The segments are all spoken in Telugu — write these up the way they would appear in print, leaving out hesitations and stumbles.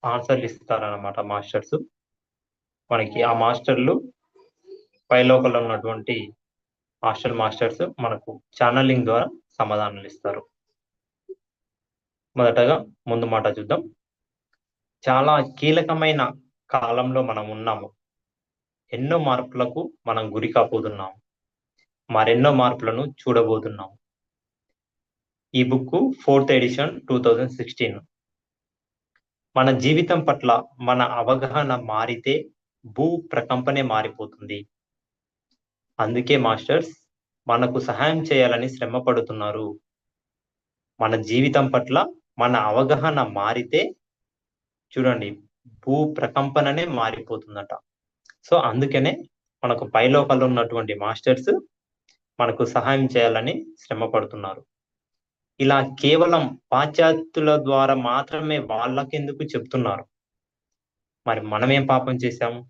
ఆన్సర్లు ఇస్తారన్నమాట మాస్టర్స్. మనకి ఆ మాస్టర్లు పైలోకల్లో ఉన్నటువంటి హాస్టల్ మాస్టర్స్ మనకు ఛానలింగ్ ద్వారా సమాధానాలు ఇస్తారు. మొదటగా ముందు మాట చూద్దాం. చాలా కీలకమైన కాలంలో మనం ఉన్నాము. ఎన్నో మార్పులకు మనం గురి కాబోతున్నాం. మరెన్నో మార్పులను చూడబోతున్నాం. ఈ బుక్ 4th ఎడిషన్ 2016. మన జీవితం పట్ల మన అవగాహన మారితే భూ ప్రకంపనే మారిపోతుంది. అందుకే మాస్టర్స్ మనకు సహాయం చేయాలని శ్రమ పడుతున్నారు. మన జీవితం పట్ల మన అవగాహన మారితే చూడండి భూ ప్రకంపననే మారిపోతుందట. సో అందుకనే మనకు పైలోకాల్లో ఉన్నటువంటి మాస్టర్స్ మనకు సహాయం చేయాలని శ్రమ పడుతున్నారు. ఇలా కేవలం పాశ్చాత్యుల ద్వారా మాత్రమే వాళ్ళకెందుకు చెప్తున్నారు? మరి మనమేం పాపం చేశాము?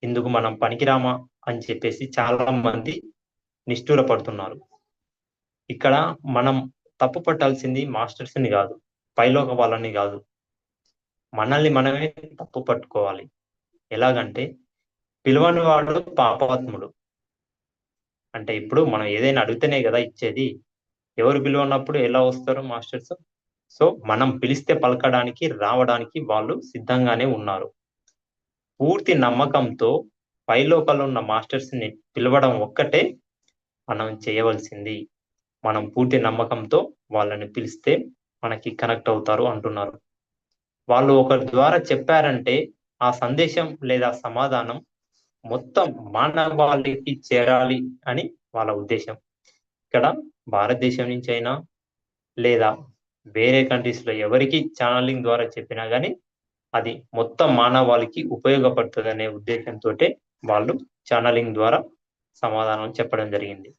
ఇందుకు మనం పనికిరామా అని చెప్పేసి చాలా మంది నిష్ఠూర పడుతున్నారు. ఇక్కడ మనం తప్పు పట్టాల్సింది మాస్టర్స్ని కాదు, పైలోక వాళ్ళని కాదు, మనల్ని మనమే తప్పు పట్టుకోవాలి. ఎలాగంటే పిలువని వాడు పాపాత్ముడు. అంటే ఇప్పుడు మనం ఏదైనా అడిగితేనే కదా ఇచ్చేది. ఎవరు పిలువన్నప్పుడు ఎలా వస్తారు మాస్టర్స్? సో మనం పిలిస్తే పలకడానికి రావడానికి వాళ్ళు సిద్ధంగానే ఉన్నారు. పూర్తి నమ్మకంతో పైలోకాల్లో ఉన్న మాస్టర్స్ని పిలవడం ఒక్కటే మనం చేయవలసింది. మనం పూర్తి నమ్మకంతో వాళ్ళని పిలిస్తే మనకి కనెక్ట్ అవుతారు అంటున్నారు. వాళ్ళు ఒకరి ద్వారా చెప్పారంటే ఆ సందేశం లేదా సమాధానం మొత్తం మానవాళికి చేరాలి అని వాళ్ళ ఉద్దేశం. ఇక్కడ భారతదేశం నుంచి అయినా లేదా వేరే కంట్రీస్లో ఎవరికి ఛానలింగ్ ద్వారా చెప్పినా కానీ అది మొత్తం మానవాళికి ఉపయోగపడుతుందనే ఉద్దేశంతో వాళ్ళు ఛానలింగ్ ద్వారా సమాధానం చెప్పడం జరిగింది.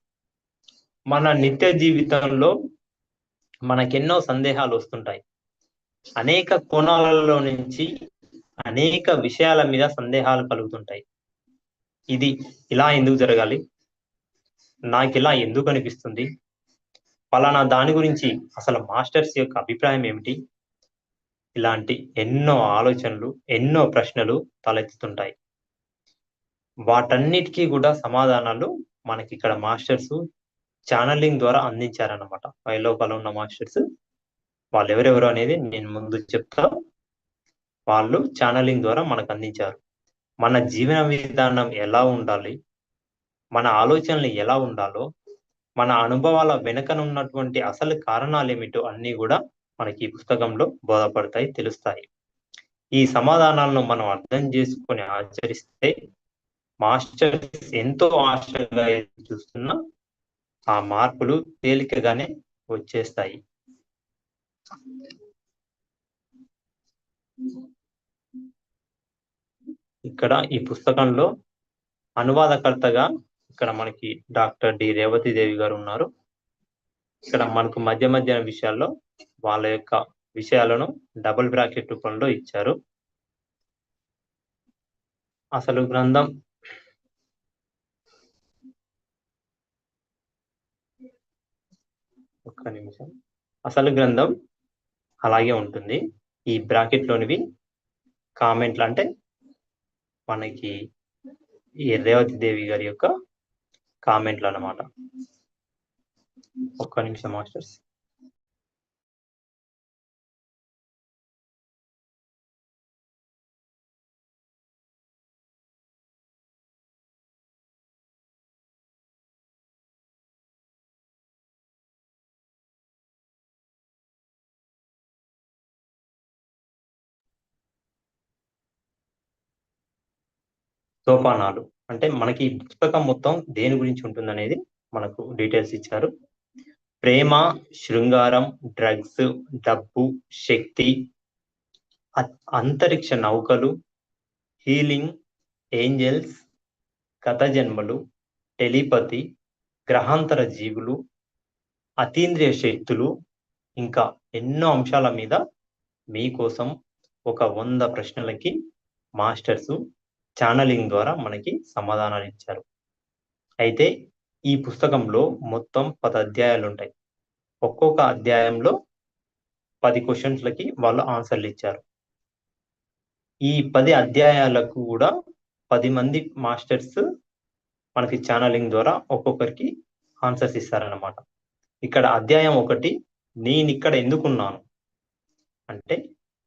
మన నిత్య జీవితంలో మనకెన్నో సందేహాలు వస్తుంటాయి. అనేక కోణాలలో నుంచి అనేక విషయాల మీద సందేహాలు కలుగుతుంటాయి. ఇది ఇలా ఎందుకు జరగాలి? నాకు ఇలా ఎందుకు అనిపిస్తుంది? పలానా దాని గురించి అసలు మాస్టర్స్ యొక్క అభిప్రాయం ఏమిటి? ఇలాంటి ఎన్నో ఆలోచనలు, ఎన్నో ప్రశ్నలు తలెత్తుతుంటాయి. వాటన్నిటికీ కూడా సమాధానాలు మనకి ఇక్కడ మాస్టర్స్ ఛానలింగ్ ద్వారా అందించారన్నమాట. పైలోకాల్లో ఉన్న మాస్టర్స్ వాళ్ళు ఎవరెవరు అనేది నేను ముందు చెప్తా. వాళ్ళు ఛానలింగ్ ద్వారా మనకు అందించారు. మన జీవన విధానం ఎలా ఉండాలి, మన ఆలోచనలు ఎలా ఉండాలో, మన అనుభవాల వెనుకనున్నటువంటి అసలు కారణాలు ఏమిటో అన్నీ కూడా మనకి ఈ పుస్తకంలో బోధపడతాయి, తెలుస్తాయి. ఈ సమాధానాలను మనం అర్థం చేసుకొని ఆచరిస్తే మాస్టర్స్ ఎంతో ఆశగా చూస్తున్న ఆ మార్పులు తేలికగానే వచ్చేస్తాయి. ఇక్కడ ఈ పుస్తకంలో అనువాదకర్తగా ఇక్కడ మనకి డాక్టర్ డి రేవతి దేవి గారు ఉన్నారు. ఇక్కడ మనకు మధ్య మధ్య విషయాల్లో వాళ్ళ యొక్క విషయాలను డబుల్ బ్రాకెట్ రూపంలో ఇచ్చారు. అసలు గ్రంథం ఒక్క నిమిషం. అసలు గ్రంథం అలాగే ఉంటుంది. ఈ బ్రాకెట్ లోనివి కామెంట్లు, అంటే మనకి ఈ రేవతి దేవి గారి యొక్క కామెంట్లు అన్నమాట. ఒక్క నిమిషం మాస్టర్స్. సోపానాలు అంటే మనకి ఈ పుస్తకం మొత్తం దేని గురించి ఉంటుందనేది మనకు డీటెయిల్స్ ఇచ్చారు. ప్రేమ, శృంగారం, డ్రగ్స్, డబ్బు, శక్తి, అంతరిక్ష నౌకలు, హీలింగ్, ఏంజల్స్, గత జన్మలు, టెలిపతి, గ్రహాంతర జీవులు, అతీంద్రియ శక్తులు, ఇంకా ఎన్నో అంశాల మీద మీకోసం ఒక 100 ప్రశ్నలకి మాస్టర్స్ ఛానలింగ్ ద్వారా మనకి సమాధానాలు ఇచ్చారు. అయితే ఈ పుస్తకంలో మొత్తం 10 అధ్యాయాలు ఉంటాయి. ఒక్కొక్క అధ్యాయంలో 10 క్వశ్చన్స్లకి వాళ్ళు ఆన్సర్లు ఇచ్చారు. ఈ 10 అధ్యాయాలకు కూడా 10 మంది మాస్టర్స్ మనకి ఛానలింగ్ ద్వారా ఒక్కొక్కరికి ఆన్సర్స్ ఇస్తారన్నమాట. ఇక్కడ అధ్యాయం 1 నేను ఇక్కడ ఎందుకున్నాను అంటే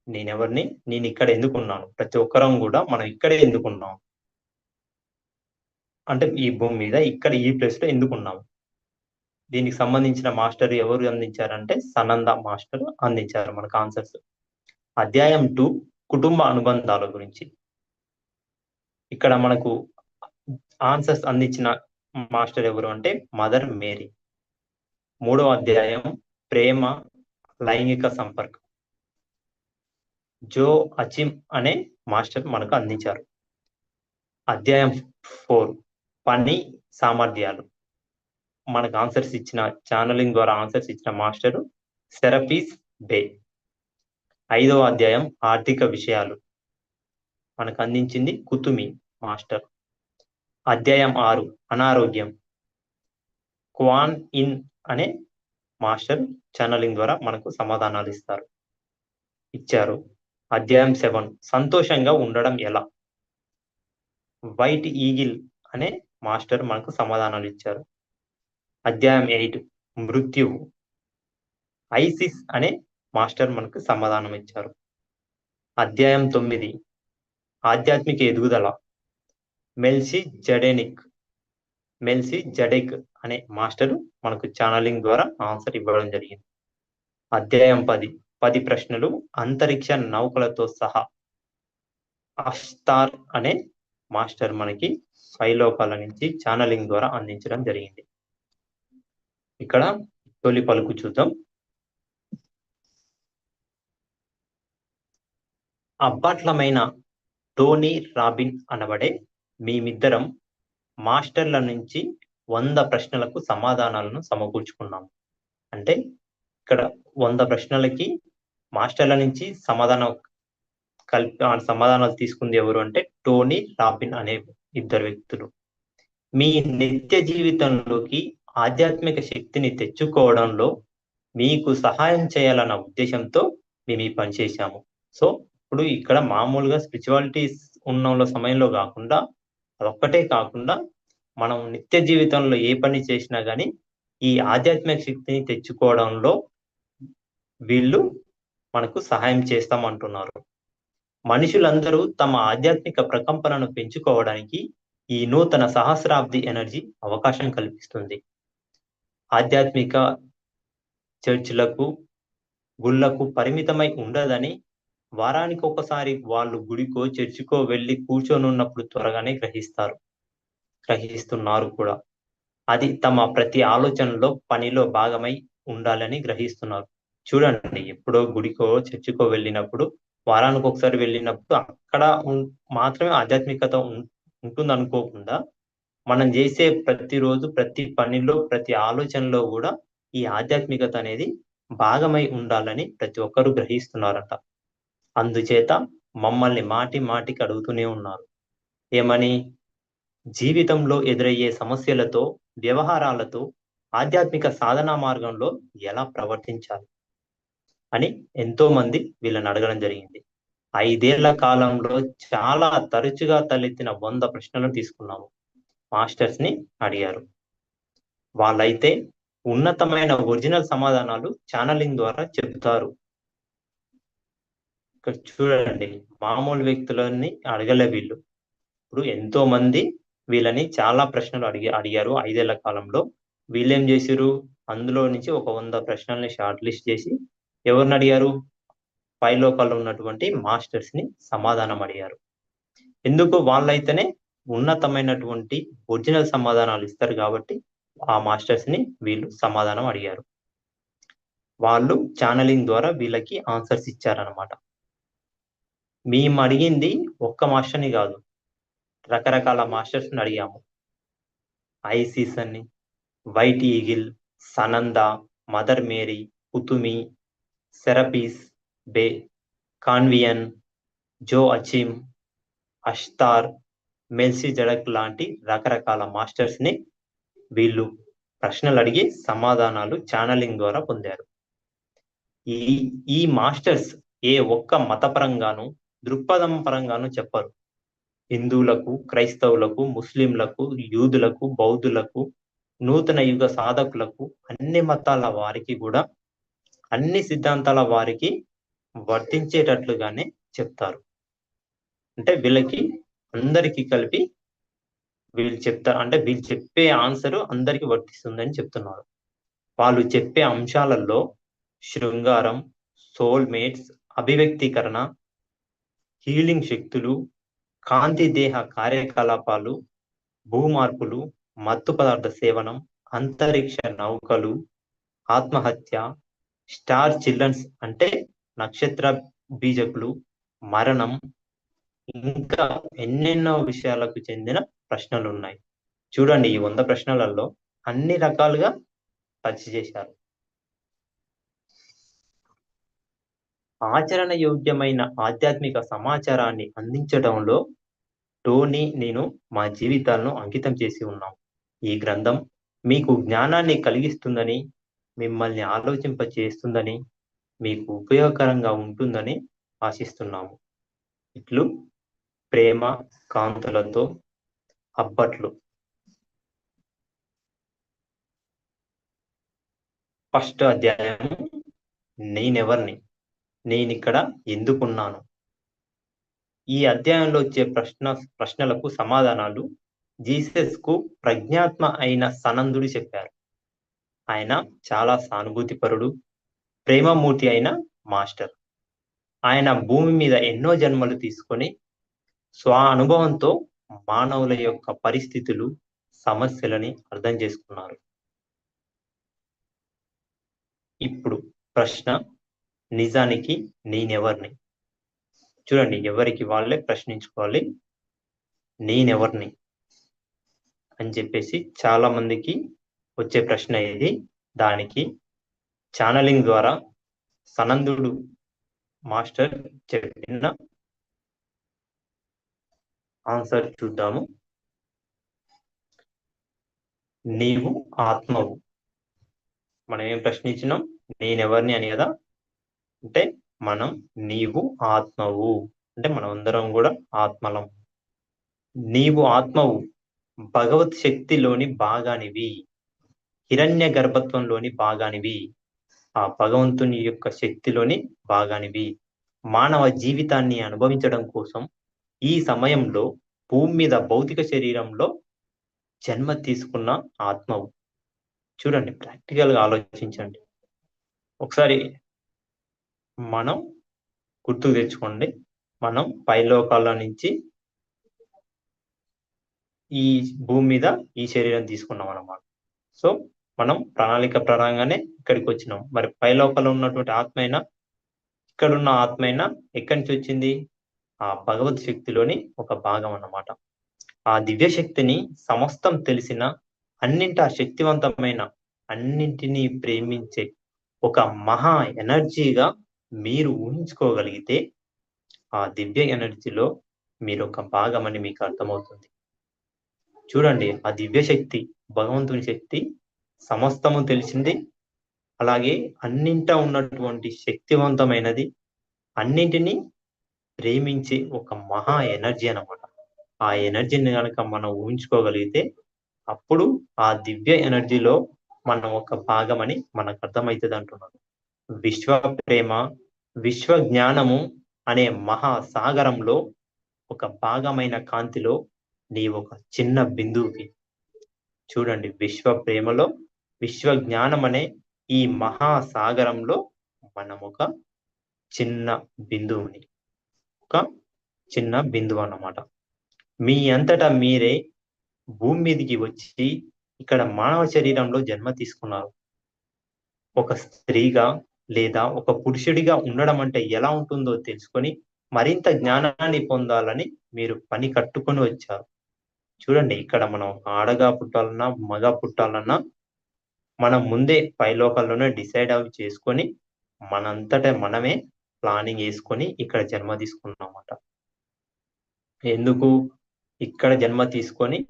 నేనెవరిని, నేను ఇక్కడ ఎందుకున్నాను, ప్రతి ఒక్కరం కూడా మనం ఇక్కడే ఎందుకున్నాం అంటే ఈ భూమి మీద ఇక్కడ ఈ ప్లేస్ లో ఎందుకున్నాం. దీనికి సంబంధించిన మాస్టర్ ఎవరు అందించారంటే సనంద మాస్టర్ అందించారు మనకు ఆన్సర్స్. అధ్యాయం 2 కుటుంబ అనుబంధాల గురించి. ఇక్కడ మనకు ఆన్సర్స్ అందించిన మాస్టర్ ఎవరు అంటే మదర్ మేరీ. 3వ అధ్యాయం ప్రేమ లైంగిక సంపర్కం. జో అచిమ్ అనే మాస్టర్ మనకు అందించారు. అధ్యాయం 4 పని సామర్థ్యాలు. మనకు ఆన్సర్స్ ఇచ్చిన ఛానలింగ్ ద్వారా ఆన్సర్స్ ఇచ్చిన మాస్టర్ సెరపీస్ బే. 5వ అధ్యాయం ఆర్థిక విషయాలు మనకు అందించింది కుతుమి మాస్టర్. అధ్యాయం 6 అనారోగ్యం క్వాన్ ఇన్ అనే మాస్టర్ ఛానలింగ్ ద్వారా మనకు సమాధానాలు ఇచ్చారు. అధ్యాయం 7 సంతోషంగా ఉండడం ఎలా, వైట్ ఈగిల్ అనే మాస్టర్ మనకు సమాధానాలు ఇచ్చారు. అధ్యాయం 8 మృత్యువు ఐసిస్ అనే మాస్టర్ మనకు సమాధానం ఇచ్చారు. అధ్యాయం 9 ఆధ్యాత్మిక ఎదుగుదల మెల్సి జడెక్ అనే మాస్టర్ మనకు ఛానలింగ్ ద్వారా ఆన్సర్ ఇవ్వడం జరిగింది. అధ్యాయం 10 ప్రశ్నలు అంతరిక్ష నౌకలతో సహా అష్తార్ అనే మాస్టర్ మనకి పైలోకాల నుంచి ఛానలింగ్ ద్వారా అందించడం జరిగింది. ఇక్కడ తొలి పలుకు చూద్దాం. అబ్బట్లమైన టోనీ రాబిన్ అనబడే మేమిద్దరం మాస్టర్ల నుంచి 100 ప్రశ్నలకు సమాధానాలను సమకూర్చుకున్నాము. అంటే ఇక్కడ 100 ప్రశ్నలకి మాస్టర్ల నుంచి సమాధానాలు తీసుకుంది ఎవరు అంటే టోనీ రాబిన్ అనే ఇద్దరు వ్యక్తులు. మీ నిత్య జీవితంలోకి ఆధ్యాత్మిక శక్తిని తెచ్చుకోవడంలో మీకు సహాయం చేయాలన్న ఉద్దేశంతో మేము ఈ పని చేశాము. సో ఇప్పుడు ఇక్కడ మామూలుగా స్పిరిచువాలిటీ ఉన్న సమయంలో కాకుండా అదొక్కటే కాకుండా మనం నిత్య జీవితంలో ఏ పని చేసినా కానీ ఈ ఆధ్యాత్మిక శక్తిని తెచ్చుకోవడంలో వీళ్ళు మనకు సహాయం చేస్తామంటున్నారు. మనుషులందరూ తమ ఆధ్యాత్మిక ప్రకంపనను పెంచుకోవడానికి ఈ నూతన సహస్రాబ్ది ఎనర్జీ అవకాశం కల్పిస్తుంది. ఆధ్యాత్మిక చర్చిలకు గుళ్ళకు పరిమితమై ఉండదని వారానికి ఒకసారి వాళ్ళు గుడికో చర్చికో వెళ్ళి కూర్చొనున్నప్పుడు త్వరగానే గ్రహిస్తున్నారు కూడా. అది తమ ప్రతి ఆలోచనలో పనిలో భాగమై ఉండాలని గ్రహిస్తున్నారు. చూడండి, ఎప్పుడో గుడికో చర్చికో వెళ్ళినప్పుడు వారానికి ఒకసారి వెళ్ళినప్పుడు అక్కడ మాత్రమే ఆధ్యాత్మికత ఉంటుంది అనుకోకుండా మనం చేసే ప్రతిరోజు ప్రతి పనిలో ప్రతి ఆలోచనలో కూడా ఈ ఆధ్యాత్మికత అనేది భాగమై ఉండాలని ప్రతి ఒక్కరూ గ్రహిస్తున్నారట. అందుచేత మమ్మల్ని మాటికి అడుగుతూనే ఉన్నారు. ఏమని? జీవితంలో ఎదురయ్యే సమస్యలతో వ్యవహారాలతో ఆధ్యాత్మిక సాధనా మార్గంలో ఎలా ప్రవర్తించాలి అని ఎంతో మంది వీళ్ళని అడగడం జరిగింది. 5 ఏళ్ల కాలంలో చాలా తరచుగా తలెత్తిన 100 ప్రశ్నలను తీసుకున్నాము. మాస్టర్స్ ని అడిగారు. వాళ్ళైతే ఉన్నతమైన ఒరిజినల్ సమాధానాలు ఛానలింగ్ ద్వారా చెబుతారు. ఇక్కడ చూడండి, మామూలు వ్యక్తులని అడగలే వీళ్ళు. ఇప్పుడు ఎంతో మంది వీళ్ళని చాలా ప్రశ్నలు అడిగారు 5 ఏళ్ల కాలంలో. వీళ్ళేం చేశారు, అందులో నుంచి ఒక 100 ప్రశ్నల్ని షార్ట్ లిస్ట్ చేసి ఎవరిని అడిగారు? పైలోకాల్లో ఉన్నటువంటి మాస్టర్స్ ని సమాధానం అడిగారు. ఎందుకు? వాళ్ళైతేనే ఉన్నతమైనటువంటి ఒరిజినల్ సమాధానాలు ఇస్తారు కాబట్టి ఆ మాస్టర్స్ ని వీళ్ళు సమాధానం అడిగారు. వాళ్ళు ఛానలింగ్ ద్వారా వీళ్ళకి ఆన్సర్స్ ఇచ్చారనమాట. మేము అడిగింది ఒక్క మాస్టర్ని కాదు, రకరకాల మాస్టర్స్ ని అడిగాము. ఐసిస్ అని, White Eagle, Sananda, Mother Mary, Kuthumi, Serapis Bey, కాన్వియన్, Joachim, Ashtar, Melchizedek లాంటి రకరకాల మాస్టర్స్ ని వీళ్ళు ప్రశ్నలు అడిగి సమాధానాలు ఛానలింగ్ ద్వారా పొందారు. ఈ మాస్టర్స్ ఏ ఒక్క మతపరంగాను దృక్పథం పరంగాను చెప్పరు. హిందువులకు, క్రైస్తవులకు, ముస్లింలకు, యూదులకు, బౌద్ధులకు, నూతన యుగ సాధకులకు, అన్ని మతాల వారికి కూడా, అన్ని సిద్ధాంతాల వారికి వర్తించేటట్లుగానే చెప్తారు. అంటే వీళ్ళకి అందరికీ కలిపి వీళ్ళు చెప్తారు, అంటే వీళ్ళు చెప్పే ఆన్సర్ అందరికి వర్తిస్తుందని చెప్తున్నారు. వాళ్ళు చెప్పే అంశాలలో శృంగారం, సోల్మేట్స్, అభివ్యక్తీకరణ, హీలింగ్ శక్తులు, కాంతి దేహ కార్యకలాపాలు, భూమార్పులు, మత్తు పదార్థ సేవనం, అంతరిక్ష నౌకలు, ఆత్మహత్య, స్టార్ చిల్డ్రన్స్ అంటే నక్షత్ర బీజకులు, మరణం, ఇంకా ఎన్నెన్నో విషయాలకు చెందిన ప్రశ్నలు ఉన్నాయి. చూడండి, ఈ 100 ప్రశ్నలలో అన్ని రకాలుగా టచ్ చేశారు. ఆచరణ యోగ్యమైన ఆధ్యాత్మిక సమాచారాన్ని అందించడంలో టోనీ, నేను మా జీవితాలను అంకితం చేసి ఉన్నాం. ఈ గ్రంథం మీకు జ్ఞానాన్ని కలిగిస్తుందని, మిమ్మల్ని ఆలోచింప చేస్తుందని, మీకు ఉపయోగకరంగా ఉంటుందని ఆశిస్తున్నాము. ఇట్లు ప్రేమ కాంతులతో అబ్బట్లు. ఫస్ట్ అధ్యాయం, నేనెవర్ని, నేనిక్కడ ఎందుకున్నాను. ఈ అధ్యాయంలో వచ్చే ప్రశ్నలకు సమాధానాలు జీసస్ కు ప్రజ్ఞాత్మ అయిన సనందుడు చెప్పారు. ఆయన చాలా సానుభూతిపరుడు, ప్రేమమూర్తి అయిన మాస్టర్. ఆయన భూమి మీద ఎన్నో జన్మలు తీసుకొని స్వ అనుభవంతో మానవుల యొక్క పరిస్థితులు, సమస్యలని అర్థం చేసుకున్నారు. ఇప్పుడు ప్రశ్న, నిజానికి నేనెవర్ని? చూడండి, ఎవరికి వాళ్ళే ప్రశ్నించుకోవాలి, నేనెవర్ని అని చెప్పేసి. చాలా మందికి వచ్చే ప్రశ్న ఇది. దానికి ఛానలింగ్ ద్వారా సనందుడు మాస్టర్ చెప్పిన ఆన్సర్ చూద్దాము. నీవు ఆత్మవు. మనం ఏం ప్రశ్నించినాం? నేనెవర్ని అని కదా. అంటే మనం నీవు ఆత్మవు అంటే మనం అందరం కూడా ఆత్మలం. నీవు ఆత్మవు, భగవత్ శక్తిలోని భాగానివి, హిరణ్య గర్భత్వంలోని భాగానివి, ఆ భగవంతుని యొక్క శక్తిలోని భాగానివి. మానవ జీవితాన్ని అనుభవించడం కోసం ఈ సమయంలో భూమి మీద భౌతిక శరీరంలో జన్మ తీసుకున్న ఆత్మవు. చూడండి, ప్రాక్టికల్ గా ఆలోచించండి. ఒకసారి మనం గుర్తుకు తెచ్చుకోండి. మనం పైలోకాల నుంచి ఈ భూమి మీద ఈ శరీరం తీసుకున్నాం అన్నమాట. సో మనం ప్రణాళిక ప్రకారంగానే ఇక్కడికి వచ్చినాం. మరి పైలోకాల్లో ఉన్నటువంటి ఆత్మ అయినా, ఇక్కడున్న ఆత్మ అయినా ఎక్కడి నుంచి వచ్చింది? ఆ భగవత్ శక్తిలోని ఒక భాగం అన్నమాట. ఆ దివ్య శక్తిని సమస్తం తెలిసిన, అన్నింటా శక్తివంతమైన, అన్నింటినీ ప్రేమించే ఒక మహా ఎనర్జీగా మీరు ఊహించుకోగలిగితే, ఆ దివ్య ఎనర్జీలో మీరు ఒక భాగం అని మీకు అర్థమవుతుంది. చూడండి, ఆ దివ్య శక్తి, భగవంతుని శక్తి సమస్తము తెలిసింది, అలాగే అన్నింటా ఉన్నటువంటి శక్తివంతమైనది, అన్నింటినీ ప్రేమించే ఒక మహా ఎనర్జీ అన్నమాట. ఆ ఎనర్జీని కనుక మనం ఊహించుకోగలిగితే, అప్పుడు ఆ దివ్య ఎనర్జీలో మనం ఒక భాగమని మనకు అర్థమవుతుంది అంటున్నాడు. విశ్వ ప్రేమ, విశ్వ జ్ఞానము అనే మహాసాగరంలో ఒక భాగమైన కాంతిలో నీ ఒక చిన్న బిందువుకి. చూడండి, విశ్వ ప్రేమలో, విశ్వ జ్ఞానం అనే ఈ మహాసాగరంలో మనం ఒక చిన్న బిందువుని, ఒక చిన్న బిందువు అన్నమాట. మీ అంతటా మీరే భూమి మీదకి వచ్చి ఇక్కడ మానవ శరీరంలో జన్మ తీసుకున్నారు. ఒక స్త్రీగా లేదా ఒక పురుషుడిగా ఉండడం అంటే ఎలా ఉంటుందో తెలుసుకొని మరింత జ్ఞానాన్ని పొందాలని మీరు పని కట్టుకొని వచ్చారు. చూడండి, ఇక్కడ మనం ఆడగా పుట్టాలన్నా, మగ పుట్టాలన్నా మనం ముందే పైలోకాల్లోనే డిసైడ్ అవి చేసుకొని మనంతటా మనమే ప్లానింగ్ వేసుకొని ఇక్కడ జన్మ తీసుకున్నామన్నమాట. ఎందుకు ఇక్కడ జన్మ తీసుకొని?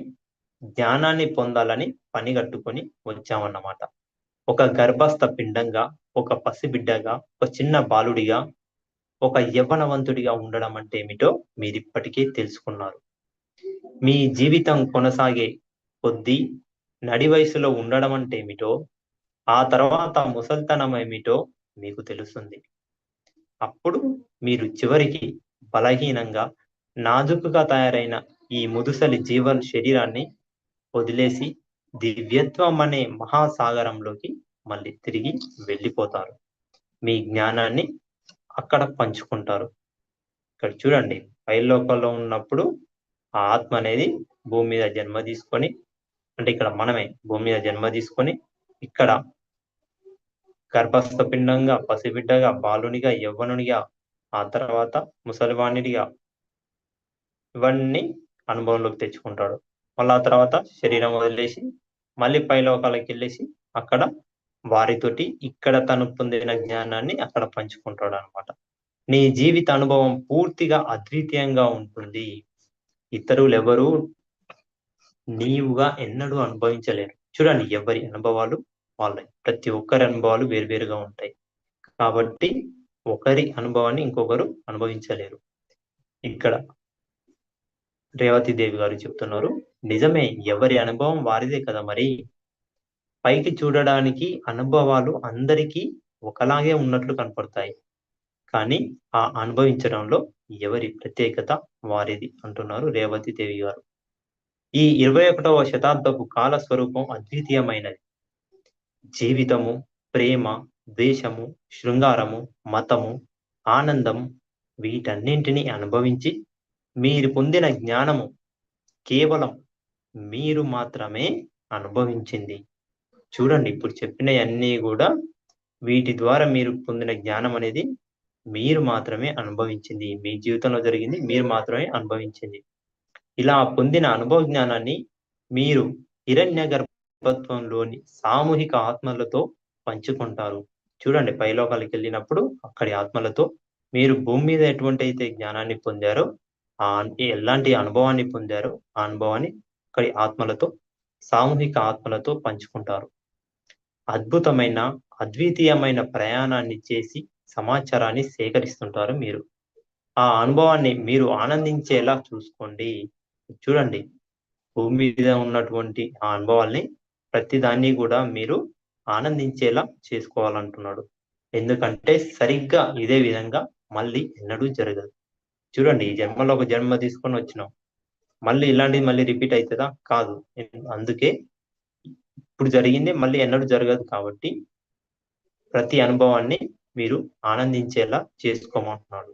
జ్ఞానాన్ని పొందాలని పని కట్టుకొని వచ్చామన్నమాట. ఒక గర్భస్థ పిండంగా, ఒక పసిబిడ్డగా, ఒక చిన్న బాలుడిగా ఒక యవ్వనవంతుడిగా ఉండడం అంటే ఏమిటో మీరు ఇప్పటికే తెలుసుకున్నారు. మీ జీవితం కొనసాగే కొద్దీ నడి వయసులో ఉండడం అంటే ఏమిటో, ఆ తర్వాత ముసల్తనం ఏమిటో మీకు తెలుస్తుంది. అప్పుడు మీరు చివరికి బలహీనంగా, నాజూకుగా తయారైన ఈ ముదుసలి జీవన్ శరీరాన్ని వదిలేసి దివ్యత్వం అనే మహాసాగరంలోకి మళ్ళీ తిరిగి వెళ్ళిపోతారు. మీ జ్ఞానాన్ని అక్కడ పంచుకుంటారు. ఇక్కడ చూడండి, పైలోకంలో ఉన్నప్పుడు ఆ ఆత్మ అనేది భూమి మీద జన్మ తీసుకొని, అంటే ఇక్కడ మనమే భూమి మీద జన్మ తీసుకొని, ఇక్కడ గర్భస్థ పిండంగా, పసిబిడ్డగా, బాలునిగా, యవ్వనునిగా, ఆ తర్వాత ముసలివాణిడిగా ఇవన్నీ అనుభవంలోకి తెచ్చుకుంటాడు. మళ్ళీ ఆ తర్వాత శరీరం వదిలేసి మళ్ళీ పైలోకాలకి వెళ్ళేసి అక్కడ వారితోటి ఇక్కడ తను పొందిన జ్ఞానాన్ని అక్కడ పంచుకుంటాడు అనమాట. నీ జీవిత అనుభవం పూర్తిగా అద్వితీయంగా ఉంటుంది. ఇతరులెవరూ నీవుగా ఎన్నడూ అనుభవించలేరు. చూడండి, ఎవరి అనుభవాలు వాళ్ళవి. ప్రతి ఒక్కరి అనుభవాలు వేరువేరుగా ఉంటాయి. కాబట్టి ఒకరి అనుభవాన్ని ఇంకొకరు అనుభవించలేరు. ఇక్కడ రేవతి దేవి గారు చెప్తున్నారు, నిజమే, ఎవరి అనుభవం వారిదే కదా మరి. పైకి చూడడానికి అనుభవాలు అందరికీ ఒకలాగే ఉన్నట్లు కనపడతాయి. కానీ ఆ అనుభవించడంలో ఎవరి ప్రత్యేకత వారిది అంటున్నారు రేవతి దేవి గారు. ఈ 21వ శతాబ్దపు కాల స్వరూపం అద్వితీయమైనది. జీవితము, ప్రేమ, ద్వేషము, శృంగారము, మతము, ఆనందం వీటన్నింటినీ అనుభవించి మీరు పొందిన జ్ఞానము కేవలం మీరు మాత్రమే అనుభవించింది. చూడండి, ఇప్పుడు చెప్పినవన్నీ కూడా వీటి ద్వారా మీరు పొందిన జ్ఞానం అనేది మీరు మాత్రమే అనుభవించింది. మీ జీవితంలో జరిగింది మీరు మాత్రమే అనుభవించింది. ఇలా పొందిన అనుభవ జ్ఞానాన్ని మీరు హిరణ్య గర్భత్వంలోని సామూహిక ఆత్మలతో పంచుకుంటారు. చూడండి, పైలోకాలకు వెళ్ళినప్పుడు అక్కడి ఆత్మలతో మీరు భూమి మీద ఎటువంటి అయితే జ్ఞానాన్ని పొందారో, ఎలాంటి అనుభవాన్ని పొందారో ఆ అనుభవాన్ని అక్కడి ఆత్మలతో, సామూహిక ఆత్మలతో పంచుకుంటారు. అద్భుతమైన, అద్వితీయమైన ప్రయాణాన్ని చేసి సమాచారాన్ని సేకరిస్తుంటారు మీరు. ఆ అనుభవాన్ని మీరు ఆనందించేలా చూసుకోండి. చూడండి, భూమి మీద ఉన్నటువంటి ఆ అనుభవాల్ని ప్రతిదాన్ని కూడా మీరు ఆనందించేలా చేసుకోవాలంటున్నాడు. ఎందుకంటే సరిగ్గా ఇదే విధంగా మళ్ళీ ఎన్నడూ జరగదు. చూడండి, ఈ జన్మలో ఒక జన్మ తీసుకొని వచ్చినాం, మళ్ళీ ఇలాంటిది మళ్ళీ రిపీట్ అవుతుందా? కాదు. అందుకే ఇప్పుడు జరిగింది మళ్ళీ ఎన్నడూ జరగదు. కాబట్టి ప్రతి అనుభవాన్ని మీరు ఆనందించేలా చేసుకోమంటున్నాడు.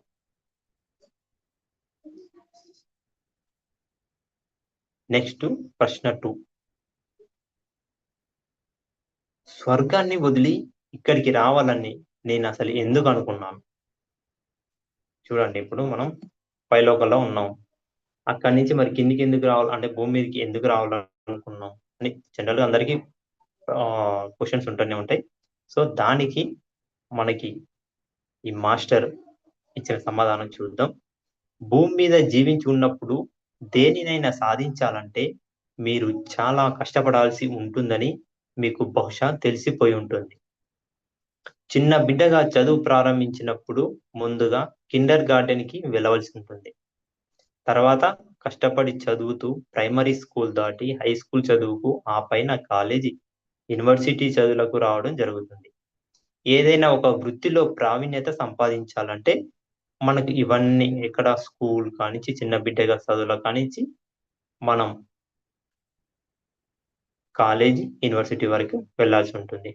నెక్స్ట్ ప్రశ్న 2. స్వర్గాన్ని వదిలి ఇక్కడికి రావాలని నేను అసలు ఎందుకు అనుకున్నాను? చూడండి, ఇప్పుడు మనం పైలోకంలో ఉన్నాం. అక్కడి నుంచి మరి కిందికి ఎందుకు రావాలి, అంటే భూమి మీదకి ఎందుకు రావాలనుకున్నాం అని జనరల్గా అందరికీ క్వశ్చన్స్ ఉంటూనే ఉంటాయి. సో దానికి మనకి ఈ మాస్టర్ ఇచ్చిన సమాధానం చూద్దాం. భూమి మీద జీవించి ఉన్నప్పుడు దేనినైనా సాధించాలంటే మీరు చాలా కష్టపడాల్సి ఉంటుందని మీకు బహుశా తెలిసిపోయి ఉంటుంది. చిన్న బిడ్డగా చదువు ప్రారంభించినప్పుడు ముందుగా కిండర్ గార్డెన్‌కి వెళ్ళవలసి ఉంటుంది. తర్వాత కష్టపడి చదువుతూ ప్రైమరీ స్కూల్ దాటి హై స్కూల్ చదువుకు, ఆ పైన కాలేజీ, యూనివర్సిటీ చదువులకు రావడం జరుగుతుంది. ఏదైనా ఒక వృత్తిలో ప్రావీణ్యత సంపాదించాలంటే మనకు ఇవన్నీ ఎక్కడ స్కూల్ కానించి, చిన్న బిడ్డగా చదువుల కానించి మనం కాలేజీ, యూనివర్సిటీ వరకు వెళ్ళాల్సి ఉంటుంది.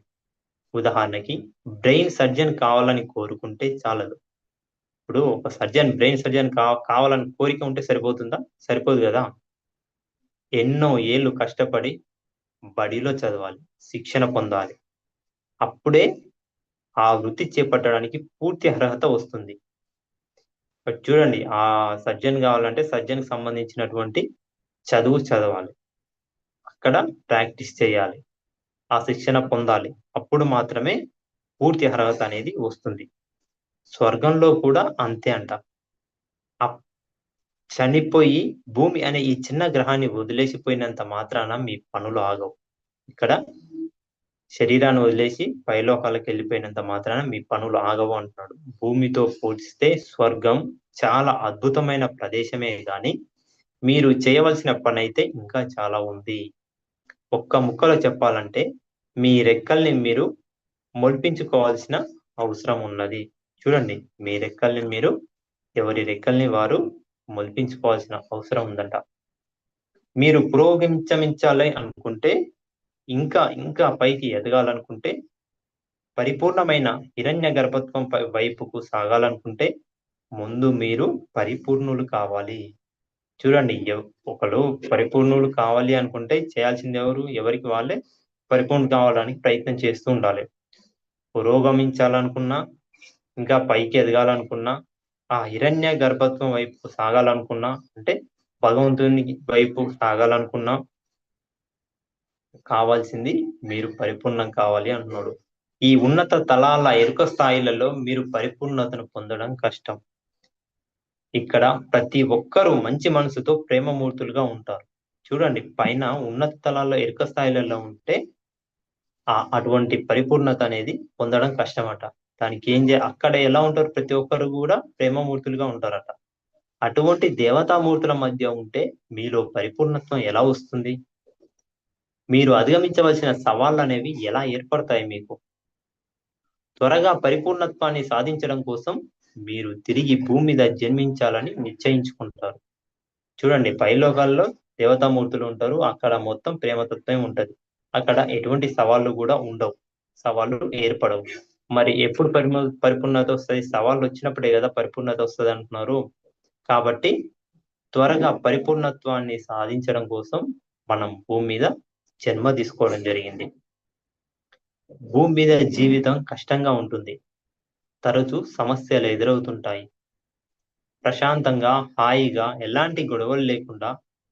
ఉదాహరణకి బ్రెయిన్ సర్జన్ కావాలని కోరుకుంటే చాలదు. ఇప్పుడు ఒక బ్రెయిన్ సర్జన్ కావాలని కోరిక ఉంటే సరిపోతుందా? సరిపోదు కదా! ఎన్నో ఏళ్ళు కష్టపడి బడిలో చదవాలి, శిక్షణ పొందాలి. అప్పుడే ఆ వృత్తి చేపట్టడానికి పూర్తి అర్హత వస్తుంది. చూడండి, ఆ సర్జన్ కావాలంటే సర్జన్‌కి సంబంధించినటువంటి చదువు చదవాలి. అక్కడ ప్రాక్టీస్ చేయాలి. ఆ శిక్షణ పొందాలి. అప్పుడు మాత్రమే పూర్తి అర్హత అనేది వస్తుంది. స్వర్గంలో కూడా అంతే అంట. చనిపోయి భూమి అనే ఈ చిన్న గ్రహాన్ని వదిలేసిపోయినంత మాత్రాన మీ పనులు ఆగవు. ఇక్కడ శరీరాన్ని వదిలేసి పైలోకాలకు వెళ్ళిపోయినంత మాత్రాన మీ పనులు ఆగవు అంటున్నాడు. భూమితో పోల్చితే స్వర్గం చాలా అద్భుతమైన ప్రదేశమే గాని మీరు చేయవలసిన పనైతే ఇంకా చాలా ఉంది. ఒక్క ముక్కలో చెప్పాలంటే మీ రెక్కల్ని మీరు మొలిపించుకోవాల్సిన అవసరం ఉన్నది. చూడండి, మీ రెక్కల్ని మీరు ఎవరి రెక్కల్ని వారు మొలిపించుకోవాల్సిన అవసరం ఉందంట. మీరు పురోగమించాలి అనుకుంటే, ఇంకా ఇంకా పైకి ఎదగాలనుకుంటే, పరిపూర్ణమైన హిరణ్య గర్భత్వం వైపుకు సాగాలనుకుంటే ముందు మీరు పరిపూర్ణులు కావాలి. చూడండి, ఒకరు పరిపూర్ణులు కావాలి అనుకుంటే చేయాల్సింది ఎవరికి వాళ్ళే పరిపూర్ణ కావడానికి ప్రయత్నం చేస్తూ ఉండాలి. పురోగమించాలనుకున్నా, ఇంకా పైకి ఎదగాలనుకున్నా, ఆ హిరణ్య గర్భత్వం వైపు సాగాలనుకున్నా, అంటే భగవంతుని వైపు సాగాలనుకున్నా కావాల్సింది మీరు పరిపూర్ణం కావాలి అంటున్నాడు. ఈ ఉన్నత తలాల ఎరుక స్థాయిలలో మీరు పరిపూర్ణతను పొందడం కష్టం. ఇక్కడ ప్రతి ఒక్కరూ మంచి మనసుతో ప్రేమమూర్తులుగా ఉంటారు. చూడండి, పైన ఉన్నత తలాల్లో ఎరుక స్థాయిలలో ఉంటే అటువంటి పరిపూర్ణత అనేది పొందడం కష్టమట. దానికి అక్కడ ఎలా ఉంటారు? ప్రతి ఒక్కరు కూడా ప్రేమమూర్తులుగా ఉంటారట. అటువంటి దేవతామూర్తుల మధ్య ఉంటే మీలో పరిపూర్ణత్వం ఎలా వస్తుంది? మీరు అధిగమించవలసిన సవాళ్ళు అనేవి ఎలా ఏర్పడతాయి మీకు? త్వరగా పరిపూర్ణత్వాన్ని సాధించడం కోసం మీరు తిరిగి భూమి మీద జన్మించాలని నిశ్చయించుకుంటారు. చూడండి, పైలోకాల్లో దేవతామూర్తులు ఉంటారు. అక్కడ మొత్తం ప్రేమతత్వమే ఉంటది. అక్కడ ఎటువంటి సవాళ్ళు కూడా ఉండవు, సవాళ్ళు ఏర్పడవు. మరి ఎప్పుడు పరిపూర్ణత వస్తుంది? సవాళ్ళు వచ్చినప్పుడే కదా పరిపూర్ణత వస్తుంది అంటున్నారు. కాబట్టి త్వరగా పరిపూర్ణత్వాన్ని సాధించడం కోసం మనం భూమి మీద జన్మ తీసుకోవడం జరిగింది. భూమి మీద జీవితం కష్టంగా ఉంటుంది. తరచూ సమస్యలు ఎదురవుతుంటాయి. ప్రశాంతంగా, హాయిగా, ఎలాంటి గొడవలు లేకుండా,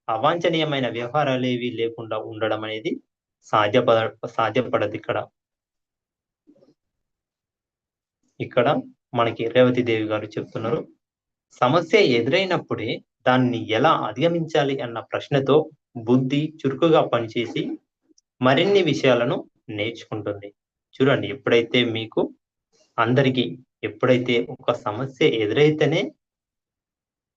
అవాంఛనీయమైన వ్యవహారాలు ఏవి లేకుండా ఉండడం అనేది సాధ్యపడదు. ఇక్కడ మనకి రేవతి దేవి గారు చెప్తున్నారు, సమస్య ఎదురైనప్పుడే దాన్ని ఎలా అధిగమించాలి అన్న ప్రశ్నతో బుద్ధి చురుకుగా పనిచేసి మరిన్ని విషయాలను నేర్చుకుంటుంది. చూడండి, ఎప్పుడైతే ఒక సమస్య ఎదురైతేనే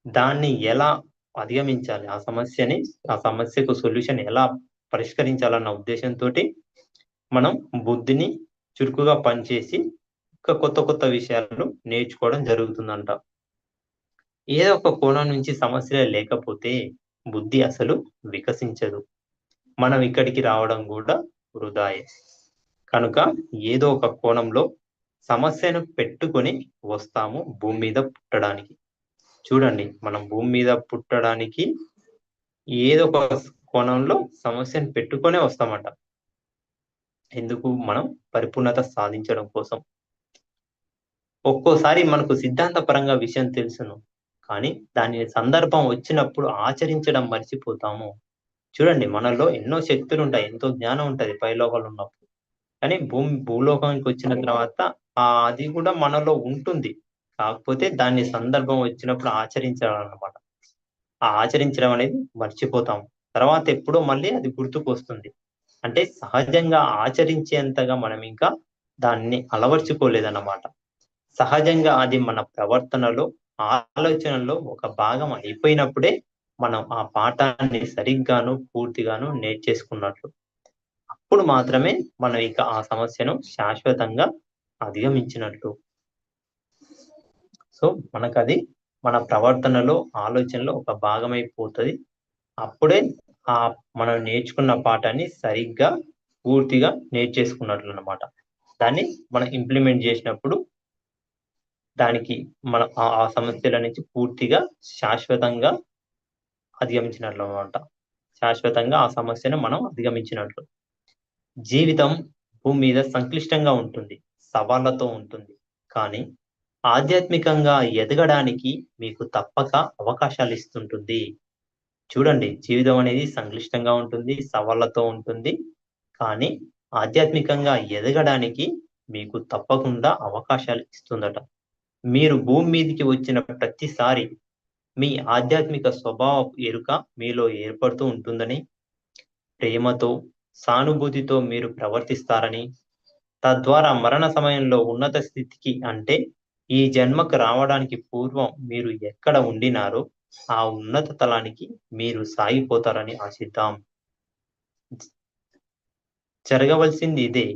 దాన్ని ఎలా అధిగమించాలి, ఆ సమస్యకు సొల్యూషన్ ఎలా పరిష్కరించాలన్న ఉద్దేశంతో మనం బుద్ధిని చురుకుగా పనిచేసి కొత్త విషయాలను నేర్చుకోవడం జరుగుతుందంట. ఏదో ఒక కోణం నుంచి సమస్యలే లేకపోతే బుద్ధి అసలు వికసించదు. మనం ఇక్కడికి రావడం కూడా వృధాయే. కనుక ఏదో ఒక కోణంలో సమస్యను పెట్టుకొని వస్తాము భూమి మీద పుట్టడానికి. చూడండి, మనం భూమి మీద పుట్టడానికి ఏదో ఒక కోణంలో సమస్యను పెట్టుకొనే వస్తామట. ఎందుకు? మనం పరిపూర్ణత సాధించడం కోసం. ఒక్కోసారి మనకు సిద్ధాంతపరంగా విషయం తెలుసును, కానీ దాని సందర్భం వచ్చినప్పుడు ఆచరించడం మర్చిపోతాము. చూడండి, మనలో ఎన్నో శక్తులు ఉంటాయి, ఎంతో జ్ఞానం ఉంటది పైలోకాలు ఉన్నప్పుడు. కానీ భూలోకానికి వచ్చిన తర్వాత అది కూడా మనలో ఉంటుంది. కాకపోతే దాన్ని సందర్భం వచ్చినప్పుడు ఆచరించాలన్నమాట. ఆచరించడం అనేది మర్చిపోతాం. తర్వాత ఎప్పుడో మళ్ళీ అది గుర్తుకు వస్తుంది. అంటే సహజంగా ఆచరించేంతగా మనం ఇంకా దాన్ని అలవర్చుకోలేదన్నమాట. సహజంగా అది మన ప్రవర్తనలో, ఆలోచనలో ఒక భాగం అయిపోయినప్పుడే మనం ఆ పాఠాన్ని సరిగ్గాను, పూర్తిగాను నేర్చేసుకున్నట్లు. అప్పుడు మాత్రమే మనం ఇక ఆ సమస్యను శాశ్వతంగా అధిగమించినట్లు. సో మనకది మన ప్రవర్తనలో, ఆలోచనలో ఒక భాగమైపోతుంది. అప్పుడే మనం నేర్చుకున్న పాఠాన్ని సరిగ్గా, పూర్తిగా నేర్చేసుకున్నట్లు అన్నమాట. దాన్ని మనం ఇంప్లిమెంట్ చేసినప్పుడు దానికి మనం ఆ సమస్యల నుంచి పూర్తిగా శాశ్వతంగా అధిగమించినట్లు అన్నమాట. శాశ్వతంగా ఆ సమస్యను మనం అధిగమించినట్లు. జీవితం భూమి మీద సంక్లిష్టంగా ఉంటుంది, సవాళ్లతో ఉంటుంది. కానీ ఆధ్యాత్మికంగా ఎదగడానికి మీకు తప్పక అవకాశాలు ఇస్తుంటుంది. చూడండి, జీవితం అనేది సంక్లిష్టంగా ఉంటుంది, సవాళ్లతో ఉంటుంది. కానీ ఆధ్యాత్మికంగా ఎదగడానికి మీకు తప్పకుండా అవకాశాలు ఇస్తుందట. మీరు భూమి మీదకి వచ్చిన ప్రతిసారి మీ ఆధ్యాత్మిక స్వభావ ఎరుక మీలో ఏర్పడుతూ ఉంటుందని, ప్రేమతో, సానుభూతితో మీరు ప్రవర్తిస్తారని, తద్వారా మరణ సమయంలో ఉన్నత స్థితికి అంటే ఈ జన్మకు రావడానికి పూర్వం మీరు ఎక్కడ ఉండినారో ఆ ఉన్నత తలానికి మీరు సాగిపోతారని ఆశిద్దాం. జరగవలసింది ఇదే.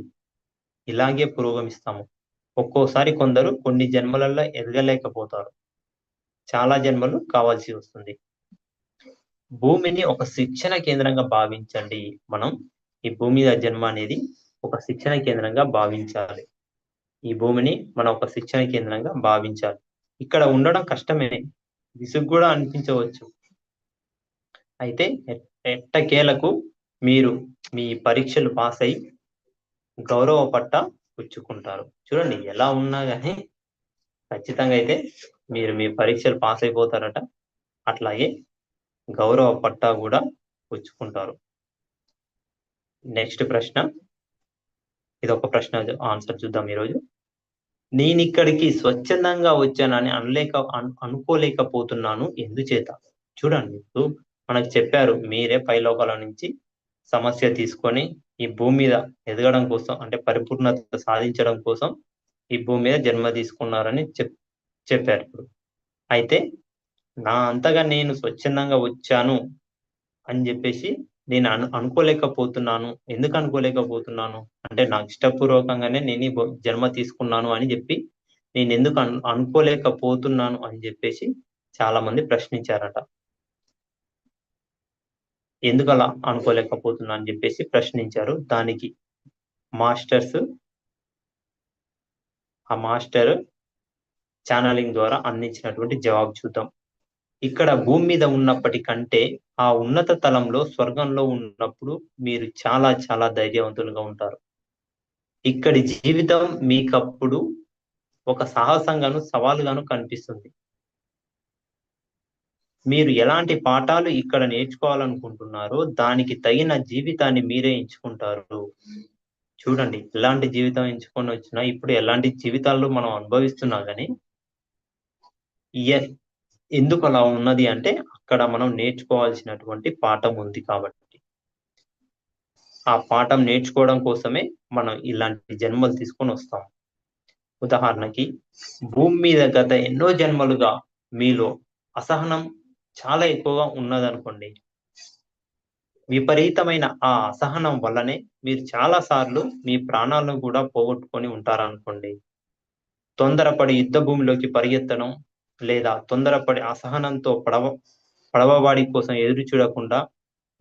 ఇలాగే పురోగమిస్తాము. ఒక్కోసారి కొందరు కొన్ని జన్మలలో ఎదగలేకపోతారు. చాలా జన్మలు కావాల్సి వస్తుంది. భూమిని ఒక శిక్షణ కేంద్రంగా భావించండి. మనం ఈ భూమి మీద జన్మ అనేది ఒక శిక్షణ కేంద్రంగా భావించాలి. ఈ భూమిని మనం ఒక శిక్షణ కేంద్రంగా భావించాలి. ఇక్కడ ఉండడం కష్టమే, విసుగు కూడా అనిపించవచ్చు. అయితే ఎట్టకేలకు మీరు మీ పరీక్షలు పాస్ అయి గౌరవ పట్టా పుచ్చుకుంటారు. చూడండి, ఎలా ఉన్నా కానీ ఖచ్చితంగా అయితే మీరు మీ పరీక్షలు పాస్ అయిపోతారట. అట్లాగే గౌరవ పట్టా కూడా పుచ్చుకుంటారు. నెక్స్ట్ ప్రశ్న, ఇది ఒక ప్రశ్న ఆన్సర్ చూద్దాం ఈరోజు. నేను ఇక్కడికి స్వచ్ఛందంగా వచ్చానని అనుకోలేకపోతున్నాను ఎందుచేత? చూడండి, ఇప్పుడు మనకు చెప్పారు మీరే పైలోకాల నుంచి సమస్య తీసుకొని ఈ భూమి మీద ఎదగడం కోసం, అంటే పరిపూర్ణత సాధించడం కోసం ఈ భూమి మీద జన్మ తీసుకున్నారని చెప్పారు. ఇప్పుడు అయితే నా అంతగా నేను స్వచ్ఛందంగా వచ్చాను అని చెప్పేసి నేను అనుకోలేకపోతున్నాను. ఎందుకు అనుకోలేకపోతున్నాను అంటే నాకు ఇష్టపూర్వకంగానే నేను ఈ జన్మ తీసుకున్నాను అని చెప్పి నేను ఎందుకు అనుకోలేకపోతున్నాను అని చెప్పేసి చాలా మంది ప్రశ్నించారట. ఎందుకు అలా అనుకోలేకపోతున్నా అని చెప్పేసి ప్రశ్నించారు. దానికి ఆ మాస్టర్ ఛానలింగ్ ద్వారా అందించినటువంటి జవాబు చూద్దాం. ఇక్కడ భూమి మీద ఉన్నప్పటికంటే ఆ ఉన్నత తలంలో స్వర్గంలో ఉన్నప్పుడు మీరు చాలా చాలా ధైర్యవంతులుగా ఉంటారు. ఇక్కడి జీవితం మీకప్పుడు ఒక సాహసంగాను సవాలుగాను కనిపిస్తుంది. మీరు ఎలాంటి పాఠాలు ఇక్కడ నేర్చుకోవాలనుకుంటున్నారో దానికి తగిన జీవితాన్ని మీరే ఎంచుకుంటారు. చూడండి, ఎలాంటి జీవితం ఎంచుకొని వచ్చినా ఇప్పుడు ఎలాంటి జీవితాల్లో మనం అనుభవిస్తున్నా కానీ ఎందుకు అలా ఉన్నది అంటే అక్కడ మనం నేర్చుకోవాల్సినటువంటి పాఠం ఉంది కాబట్టి. ఆ పాఠం నేర్చుకోవడం కోసమే మనం ఇలాంటి జన్మలు తీసుకొని వస్తాం. ఉదాహరణకి భూమి మీద గత ఎన్నో జన్మలుగా మీలో అసహనం చాలా ఎక్కువగా ఉన్నదనుకోండి. విపరీతమైన ఆ అసహనం వల్లనే మీరు చాలా సార్లు మీ ప్రాణాలను కూడా పోగొట్టుకొని ఉంటారనుకోండి. తొందరపడి యుద్ధ భూమిలోకి పరిగెత్తడం, లేదా తొందరపడి అసహనంతో పడవవాడి కోసం ఎదురు చూడకుండా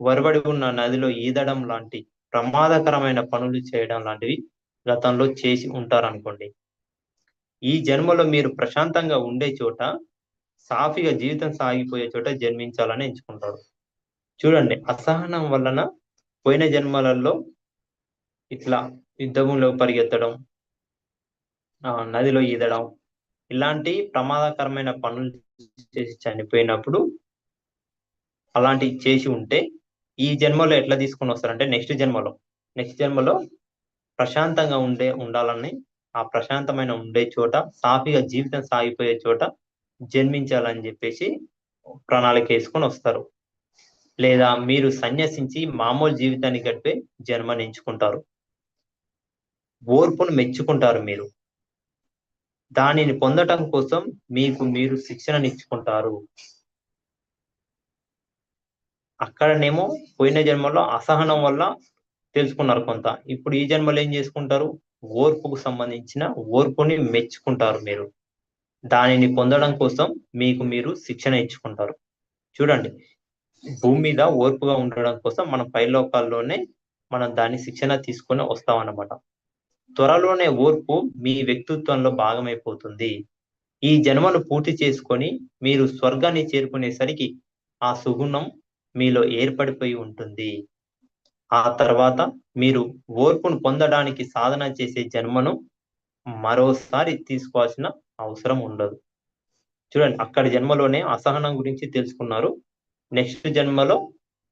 వరబడి ఉన్న నదిలో ఈదడం లాంటి ప్రమాదకరమైన పనులు చేయడం లాంటివి గతంలో చేసి ఉంటారనుకోండి. ఈ జన్మలో మీరు ప్రశాంతంగా ఉండే చోట, సాఫీగా జీవితం సాగిపోయే చోట జన్మించాలని ఎంచుకుంటారు. చూడండి, అసహనం వలన పోయిన జన్మలలో ఇట్లా యుద్ధంలో పరిగెత్తడం, నదిలో ఈదడం ఇలాంటి ప్రమాదకరమైన పనులు చేసి చనిపోయినప్పుడు అలాంటివి చేసి ఉంటే ఈ జన్మలో ఎట్లా తీసుకొని వస్తారంటే నెక్స్ట్ జన్మలో ప్రశాంతంగా ఉండాలని, ఆ ప్రశాంతమైన ఉండే చోట, సాఫీగా జీవితం సాగిపోయే చోట జన్మించాలని చెప్పేసి ప్రణాళిక వేసుకొని వస్తారు. లేదా మీరు సన్యసించి మామూలు జీవితాన్ని గడిపే జన్మని ఎంచుకుంటారు. ఓర్పును మెచ్చుకుంటారు. మీరు దానిని పొందటం కోసం మీరు శిక్షణనిచ్చుకుంటారు. అక్కడనేమో పోయిన జన్మలో అసహనం వల్ల తెలుసుకున్నారు కొంత. ఇప్పుడు ఈ జన్మలో ఏం చేసుకుంటారు? ఓర్పుకు సంబంధించిన ఓర్పుని మెచ్చుకుంటారు. మీరు దానిని పొందడం కోసం మీరు శిక్షణ ఇచ్చుకుంటారు. చూడండి, భూమి మీద ఓర్పుగా ఉండడం కోసం మనం పైలోకాల్లోనే మనం దాని శిక్షణ తీసుకొని వస్తామన్నమాట. త్వరలోనే ఓర్పు మీ వ్యక్తిత్వంలో భాగమైపోతుంది. ఈ జన్మను పూర్తి చేసుకొని మీరు స్వర్గాన్ని చేరుకునేసరికి ఆ సుగుణం మీలో ఏర్పడిపోయి ఉంటుంది. ఆ తర్వాత మీరు ఓర్పును పొందడానికి సాధన చేసే జన్మను మరోసారి తీసుకోవాల్సిన అవసరం ఉండదు. చూడండి, అక్కడి జన్మలోనే అసహనం గురించి తెలుసుకున్నారు. నెక్స్ట్ జన్మలో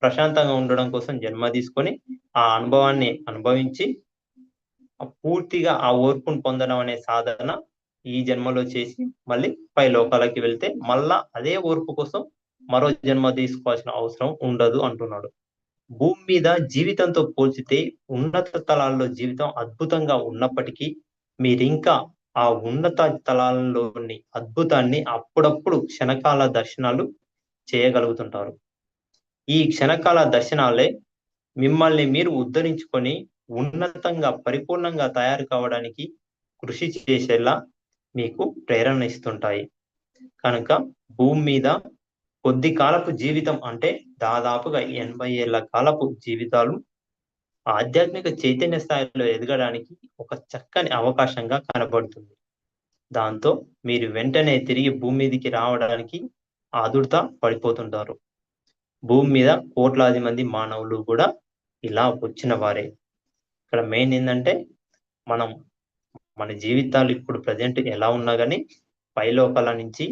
ప్రశాంతంగా ఉండడం కోసం జన్మ తీసుకొని ఆ అనుభవాన్ని అనుభవించి పూర్తిగా ఆ ఓర్పును పొందడం అనే సాధన ఈ జన్మలో చేసి మళ్ళీ పై లోకాలకి వెళ్తే మళ్ళా అదే ఓర్పు కోసం మరో జన్మ తీసుకోవాల్సిన అవసరం ఉండదు అంటున్నాడు. భూమి మీద జీవితంతో పోల్చితే ఉన్నత తలాల్లో జీవితం అద్భుతంగా ఉన్నప్పటికీ మీరింకా ఆ ఉన్నత తలాల్లోని అద్భుతాన్ని అప్పుడప్పుడు క్షణకాల దర్శనాలు చేయగలుగుతుంటారు. ఈ క్షణకాల దర్శనాలే మిమ్మల్ని మీరు ఉద్ధరించుకొని ఉన్నతంగా పరిపూర్ణంగా తయారు కావడానికి కృషి చేసేలా మీకు ప్రేరణ ఇస్తుంటాయి. కనుక భూమి మీద కొద్ది కాలపు జీవితం అంటే దాదాపుగా 80 ఏళ్ల కాలపు జీవితాలు ఆధ్యాత్మిక చైతన్య స్థాయిలో ఎదగడానికి ఒక చక్కని అవకాశంగా కనబడుతుంది. దాంతో మీరు వెంటనే తిరిగి భూమి మీదకి రావడానికి ఆదుర్త పడిపోతుంటారు. భూమి మీద కోట్లాది మంది మానవులు కూడా ఇలా వచ్చిన వారే. ఇక్కడ మెయిన్ ఏంటంటే మనం మన జీవితాలు ఇప్పుడు ప్రజెంట్ ఎలా ఉన్నా కానీ పైలోకాల నుంచి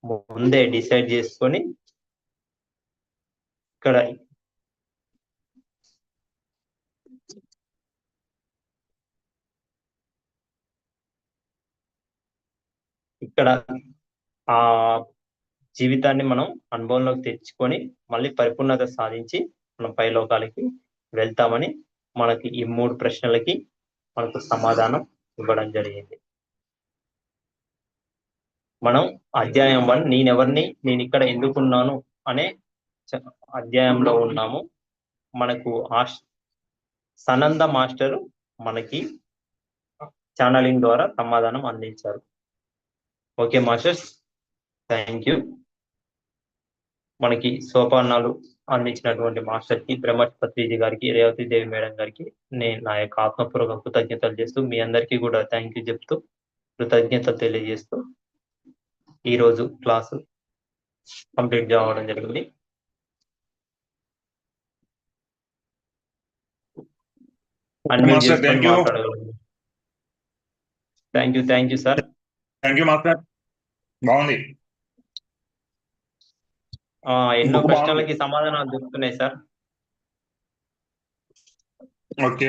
ముందే డిసైడ్ చేసుకొని ఇక్కడ ఆ జీవితాన్ని మనం అనుభవంలోకి తెచ్చుకొని మళ్ళీ పరిపూర్ణత సాధించి మనం పైలోకాలకి వెళ్తామని మనకి ఈ 3 ప్రశ్నలకి మనకు సమాధానం ఇవ్వడం జరిగింది. మనం అధ్యాయం 1 నేనెవరిని, నేను ఇక్కడ ఎందుకున్నాను అనే అధ్యాయంలో ఉన్నాము. మనకు సనంద మాస్టర్ మనకి ఛానలింగ్ ద్వారా సమాధానం అందించారు. Okay masters, thank you. మనకి సోపానాలు అందించినటువంటి మాస్టర్ కి బ్రహ్మపత్రిజీ గారికి, రేవతి దేవి మేడం గారికి నేను నా యొక్క ఆత్మపూర్వక కృతజ్ఞతలు చేస్తూ మీ అందరికీ కూడా థ్యాంక్ యూ చెప్తూ కృతజ్ఞతలు తెలియజేస్తూ ఈరోజు క్లాసు కంప్లీట్ అవ్వడం జరిగింది. అన్మ్యూట్ చేసుకొని మాట్లాడగలను. Thank you sir. Thank you master, బాగుంది. ఎన్నో ప్రశ్నలకి సమాధానాలు దొరుకుతున్నాయి సార్. ఓకే.